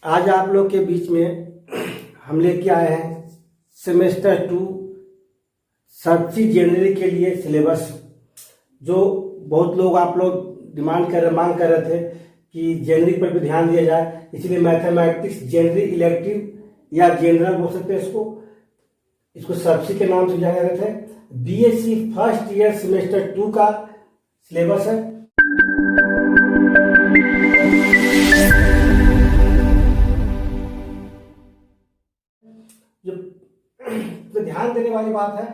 आज आप लोग के बीच में हम लेके आए हैं सेमेस्टर 2 सब्जी जनरल के लिए सिलेबस, जो बहुत लोग आप लोग मांग कर रहे थे कि जनरल पर भी ध्यान दिया जाए। इसलिए मैथमेटिक्स जनरल इलेक्टिव या जनरल बोल सकते हैं इसको सब्जी के नाम से जाने रहे थे। बीएससी फर्स्ट ईयर सेमेस्टर 2 का सिलेबस है। जो ध्यान देने वाली बात है,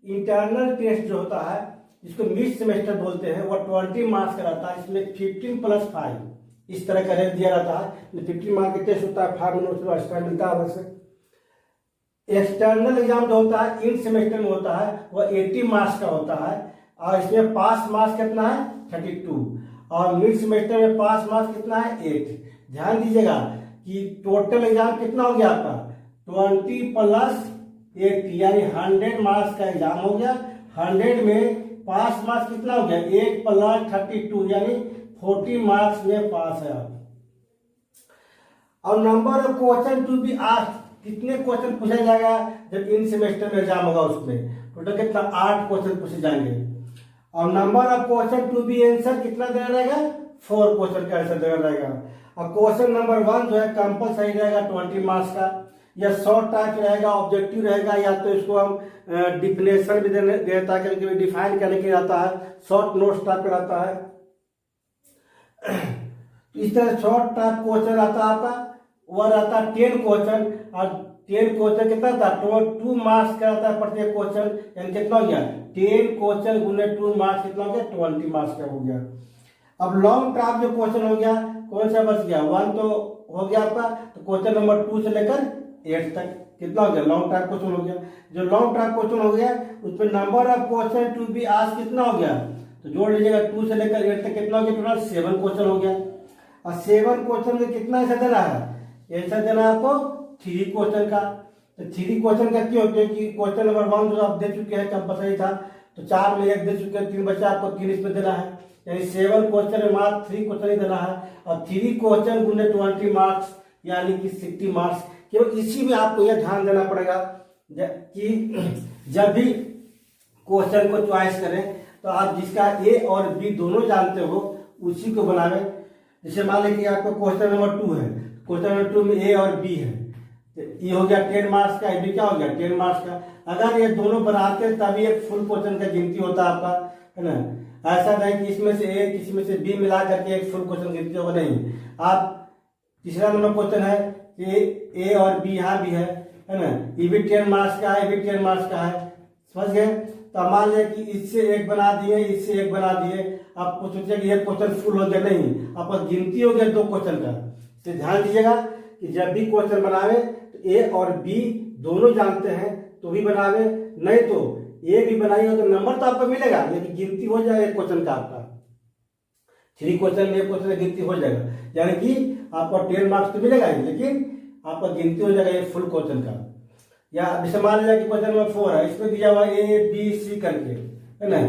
इंटरनल टेस्ट जो होता है जिसको मिड सेमेस्टर बोलते हैं, वो 20 मार्क्स का रहता है। इसमें 15+5 इस तरह का रेट दिया रहता है। 15 मार्क्स का टेस्ट होता है, 5 मिनट एक्स्ट्रा मिलता है अलग से। एक्सटर्नल एग्जाम जो होता है इन सेमेस्टर में होता है, वो 80 मार्क्स का होता है और इसमें पास मार्क्स कितना है 32, और मिड सेमेस्टर में पास मार्क्स कितना है 8। ध्यान दीजिएगा कि टोटल एग्जाम कितना हो गया आपका 20+8 यानी 100 मार्क्स का एग्जाम हो गया। 100 में पास मार्क्स कितना हो गया 8+32 यानी 40 मार्क्स में पास है आप। और number of question to be asked, कितने क्वेश्चन पूछा जाएगा जब इन सेमेस्टर में एग्जाम होगा, उसमें टोटल कितना 8 क्वेश्चन पूछे जाएंगे। और number of question to be answer कितना देना रहेगा 4 क्वेश्चन का आंसर देना रहेगा। और क्वेश्चन नंबर 1 जो है कंपलसरी रहेगा 20 मार्क्स का, या शॉर्ट टाइप रहेगा, ऑब्जेक्टिव रहेगा, या तो इसको हम डिफिनेशन भी देता है, कभी डिफाइन करने के आता है, शॉर्ट नोट्स टाइप का रहता है। इस तरह शॉर्ट टाइप क्वेश्चन आता है आपका, वह रहता है 10 क्वेश्चन, और 10 क्वेश्चन कितना था 2 मार्क्स का रहता है प्रत्येक क्वेश्चन, यानी कितना हो गया 10 क्वेश्चन गुने 2 मार्क्स कितना हो गया 20 मार्क्स का हो गया। अब लॉन्ग टाइप जो क्वेश्चन हो गया, कौन सा बच गया 1 तो हो गया आपका, तो क्वेश्चन नंबर 2 से लेकर 8 तक कितना हो गया लॉन्ग टाइप क्वेश्चन हो गया। जो लॉन्ग टाइप क्वेश्चन हो गया उसमें number of question to be asked कितना हो गया, तो जोड़ लीजिएगा 2 से लेकर 8 तक कितना हो गया, टोटल 7 क्वेश्चन हो गया। और 7 क्वेश्चन में कितना ऐसा देना है, ऐसा देना है आपको 3 क्वेश्चन का। तो 3 क्वेश्चन का क्यों, क्योंकि क्वेश्चन नंबर 1 जो आप दे चुके हैं कंपलसरी था, तो 4 में 1 दे चुके हैं, 3 बचा आपको 3 इसमें देना है, यानी 7 क्वेश्चन में मात्र 3 क्वेश्चन ही देना है। और 3 क्वेश्चन गुने 20 मार्क्स यानी कि 60 मार्क्स। केवल इसी में आपको यह ध्यान देना पड़ेगा कि जब भी क्वेश्चन को चॉइस करें तो आप जिसका ए और बी दोनों जानते हो उसी को बनावे। जैसे मान लें कि आपको क्वेश्चन नंबर 2 है, क्वेश्चन नंबर 2 में ए और बी है, तो ये हो गया 10 मार्क्स का, बी क्या हो गया 10 मार्क्स का। अगर ये दोनों बनाते हैं तभी एक फुल क्वेश्चन का गिनती होता है आपका, है ना। ऐसा नहीं कि इसमें से ए किसी में से बी मिला करके एक फुल क्वेश्चन गिनती होगा, नहीं। आप तीसरा नंबर क्वेश्चन है ए और बी यहाँ भी है ना, ये भी 10 मार्क्स का है, ये भी 10 मार्क्स का है, समझ गए। तो मान लिया कि इससे एक बना दिए, इससे एक बना दिए, आपको सोचिए कि ये क्वेश्चन फुल हो गया, नहीं, आपका गिनती हो गया 2 क्वेश्चन का। तो ध्यान दीजिएगा कि जब भी क्वेश्चन बनावे तो ए और बी दोनों जानते हैं तो भी बनावे, नहीं तो ए भी बनाइए तो नंबर तो आपको मिलेगा, लेकिन गिनती हो जाएगा एक क्वेश्चन का आपका। 3 क्वेश्चन में एक क्वेश्चन की गिनती हो जाएगा, यानी कि आपको 10 मार्क्स तो मिलेगा ही, लेकिन आपका गिनती हो जाएगा एक फुल क्वेश्चन का। या जैसे मान लीजिए कि क्वेश्चन नंबर 4 है, इसमें दिया हुआ ए बी सी करके, है ना,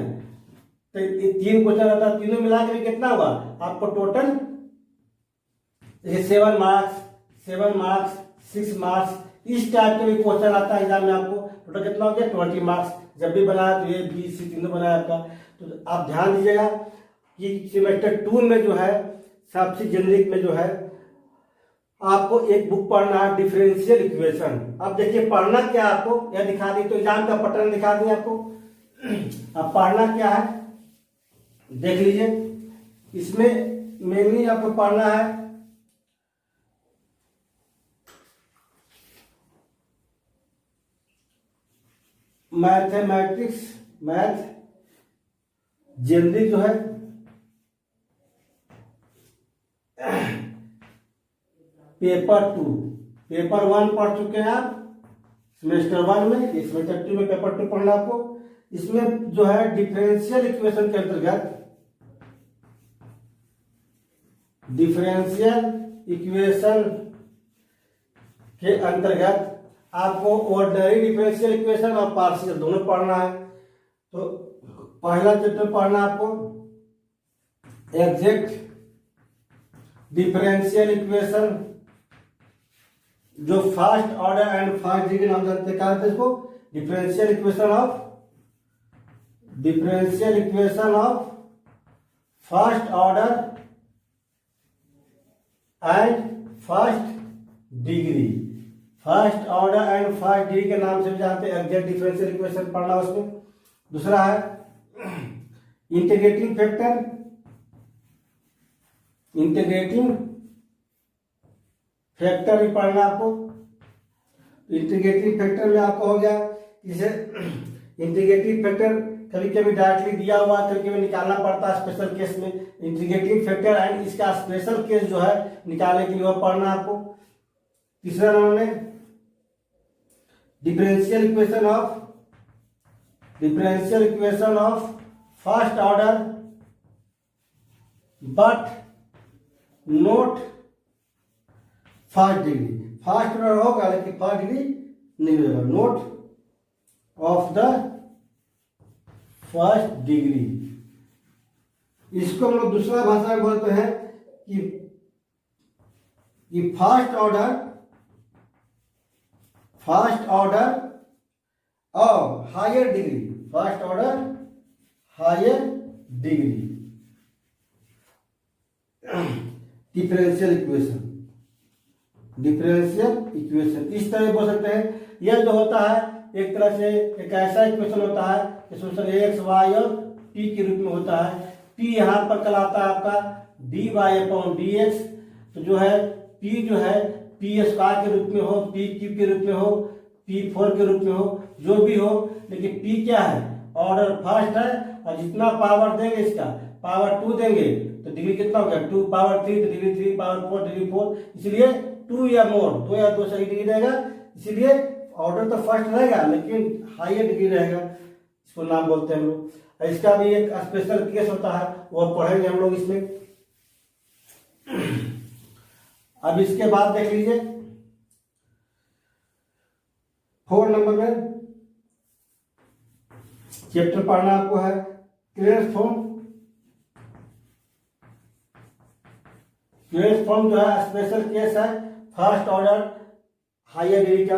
तो 3 क्वेश्चन रहता है, तीनों मिला के कितना हुआ आपको टोटल, जैसे 7 मार्क्स 6 मार्क्स इस टाइप के भी क्वेश्चन आता है एग्जाम में, आपको टोटल कितना हो गया 20 मार्क्स। जब भी बनाया तो ए बी सी तीनों बनाया आपका। तो आप ध्यान दीजिएगा कि सेमेस्टर 2 में जो है सबसे जेनरिक में जो है आपको एक बुक पढ़ना है डिफरेंशियल इक्वेशन। अब देखिए पढ़ना क्या है आपको, यह दिखा दी, तो एग्जाम का पैटर्न दिखा दी आपको। अब पढ़ना क्या है देख लीजिए, इसमें मेनली आपको पढ़ना है मैथमेटिक्स मैथ जनरल जो है पेपर 2, पेपर 1 पढ़ चुके हैं आप सेमेस्टर 1 में, सेमेस्टर 2 में पेपर 2 पढ़ना आपको। इसमें जो है डिफरेंशियल इक्वेशन के अंतर्गत, डिफरेंशियल इक्वेशन के अंतर्गत आपको ऑर्डिनरी डिफरेंशियल इक्वेशन और पार्शियल दोनों पढ़ना है। तो पहला चैप्टर पढ़ना आपको एग्जैक्ट डिफरेंशियल इक्वेशन जो first order and first degree नाम जानते हैं, क्या कहते हैं इसको? Differential equation of first order and first degree. First order and first degree के नाम से भी जानते हैं, एग्जैक्ट डिफरेंशियल इक्वेशन पढ़ना उसमें। दूसरा है इंटीग्रेटिंग फैक्टर। इंटीग्रेटिंग फैक्टर भी पढ़ना आपको। इंटीग्रेटिंग फैक्टर में आपको हो गया, इसे इंटीग्रेटिंग फैक्टर कभी कभी डायरेक्टली दिया हुआ, कभी कभी निकालना पड़ता है स्पेशल केस में। इंटीग्रेटिंग फैक्टर एंड इसका स्पेशल केस जो है निकालने के लिए वो पढ़ना आपको। तीसरा नंबर में differential equation of first order but not first degree. First order होगा लेकिन फर्स्ट डिग्री नहीं होगा। Not of the first degree, इसको हम लोग दूसरा भाषा में बोलते हैं कि फर्स्ट ऑर्डर और higher degree. First order higher degree differential equation इस तरह बोल सकते हैं। यह जो होता है एक तरह से एक ऐसा इक्वेशन होता है जिसमें एक्स वाई और टी के रूप में होता है। टी यहाँ पर कहलाता है आपका d y upon d x. तो जो है पी जो है पी स्क्वायर के रूप में हो, पी क्यूब के रूप में हो, पी फोर के रूप में हो, जो भी हो, लेकिन पी क्या है? ऑर्डर फर्स्ट है और जितना पावर देंगे इसका पावर 2 देंगे तो डिग्री कितना हो गया? 2 पावर 3 तो डिग्री 3 पावर 4 डिग्री 4, इसलिए 2 या मोर 2 या 2 से डिग्री रहेगा। इसलिए ऑर्डर तो फर्स्ट रहेगा लेकिन हायर डिग्री रहेगा, इसको नाम बोलते हैं हम लोग। इसका भी एक स्पेशल केस होता है, वो पढ़ेंगे हम लोग इसमें। अब इसके बाद देख लीजिए 4 नंबर में चैप्टर पढ़ना आपको है क्लियरेंस फॉर्म। क्लियरेंस फॉर्म जो है स्पेशल केस है फर्स्ट ऑर्डर हायर डिग्री का।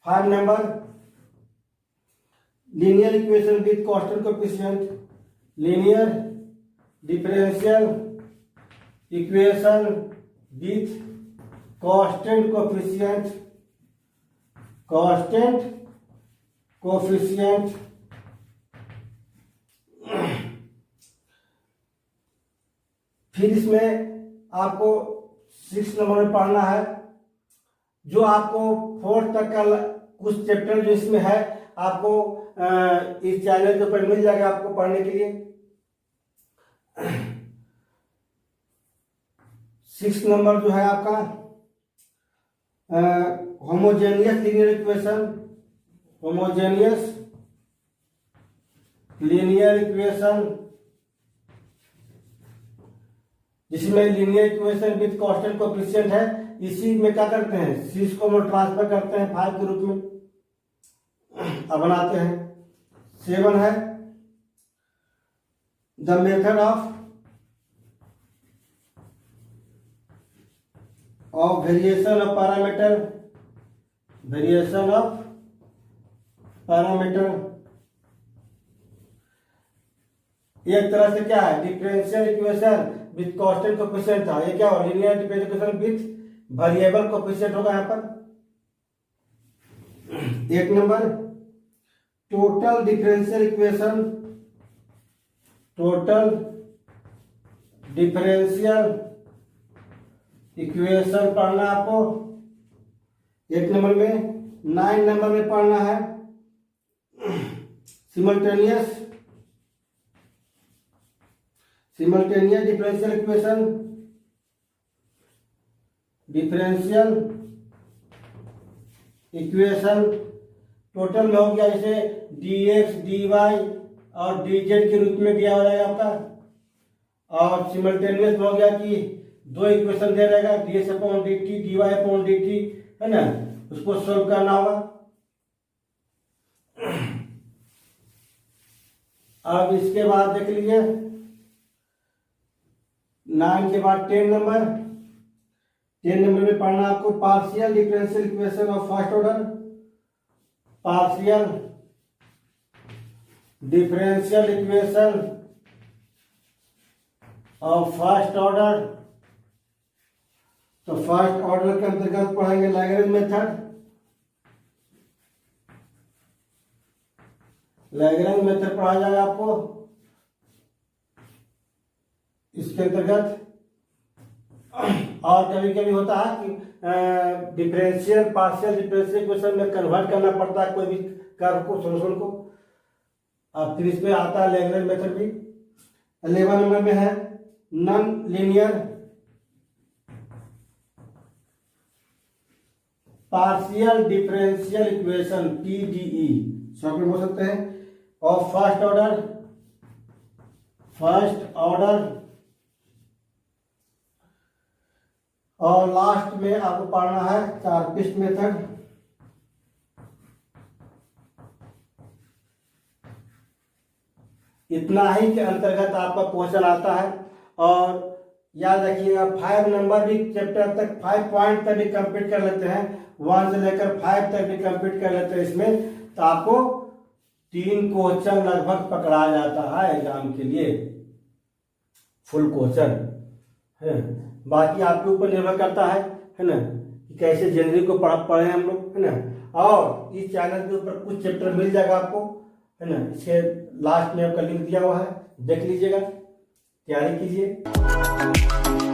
5 number linear equation with constant coefficient. Linear differential equation with constant coefficient. फिर इसमें आपको 6 नंबर में पढ़ना है, जो आपको 4 तक का कुछ चैप्टर जो इसमें है आपको इस चैनल के ऊपर मिल जाएगा आपको पढ़ने के लिए। 6 नंबर जो है आपका होमोजेनियस लीनियर इक्वेशन, जिसमें linear equation with constant coefficient है। इसी में क्या करते हैं? 6 को हम ट्रांसफर करते हैं 5 के रूप में अब बनाते हैं। 7 है the method of variation of parameter. एक तरह से क्या है? Differential equation with constant coefficient था, ये क्या हो? Linear differential equation with variable coefficient होगा यहाँ पर। 1 नंबर टोटल डिफरेंशियल इक्वेशन पढ़ना आपको 1 नंबर में। 9 नंबर में पढ़ना है सिमल्टेनियस डिफरेंशियल इक्वेशन टोटल में हो गया, जैसे dx dy और dz के रूप में दिया हो जाएगा आपका। और सिमल्टेनियस में हो गया कि 2 इक्वेशन दे रहेगा, ds upon dt dy upon dt, है ना, उसको सोल्व करना होगा। अब इसके बाद देख लीजिए 9 के बाद 10 नंबर। 10 नंबर में पढ़ना आपको partial differential equation of first order, partial differential equation of first order. तो फर्स्ट ऑर्डर के अंतर्गत पढ़ेंगे लैग्रेंज मेथड, लैग्रेंज मेथड पढ़ा जाएगा आपको। इसके अंतर्गत और कभी कभी होता है कि डिफरेंशियल पार्शियल डिफरेंशियल इक्वेशन में कन्वर्ट करना पड़ता है कोई भी कर्व को, सोल्यूशन को। अब फिर इसमें आता है लैग्रेंज मेथड भी। 11 नंबर में है non linear partial differential equation PDE, short में बोल सकते हैं, of first order, first order. और लास्ट में आपको पढ़ना है चारपिस्ट मेथड। इतना ही के अंतर्गत आपका क्वेश्चन आता है। और याद रखिएगा 5 नंबर भी चैप्टर तक 5 पॉइंट तक भी कंप्लीट कर लेते हैं, 1 से लेकर 5 तक भी कंप्लीट कर लेते हैं इसमें, तो आपको 3 क्वेश्चन लगभग पकड़ा जाता है एग्जाम के लिए, फुल क्वेश्चन है। बाकी आपके ऊपर निर्भर करता है ना, कि कैसे जनरली को पढ़े हम लोग, है ना। और इस चैनल के ऊपर कुछ चैप्टर मिल जाएगा आपको, है ना। इसके लास्ट में आपका लिंक दिया हुआ है, देख लीजिएगा, तैयारी कीजिए।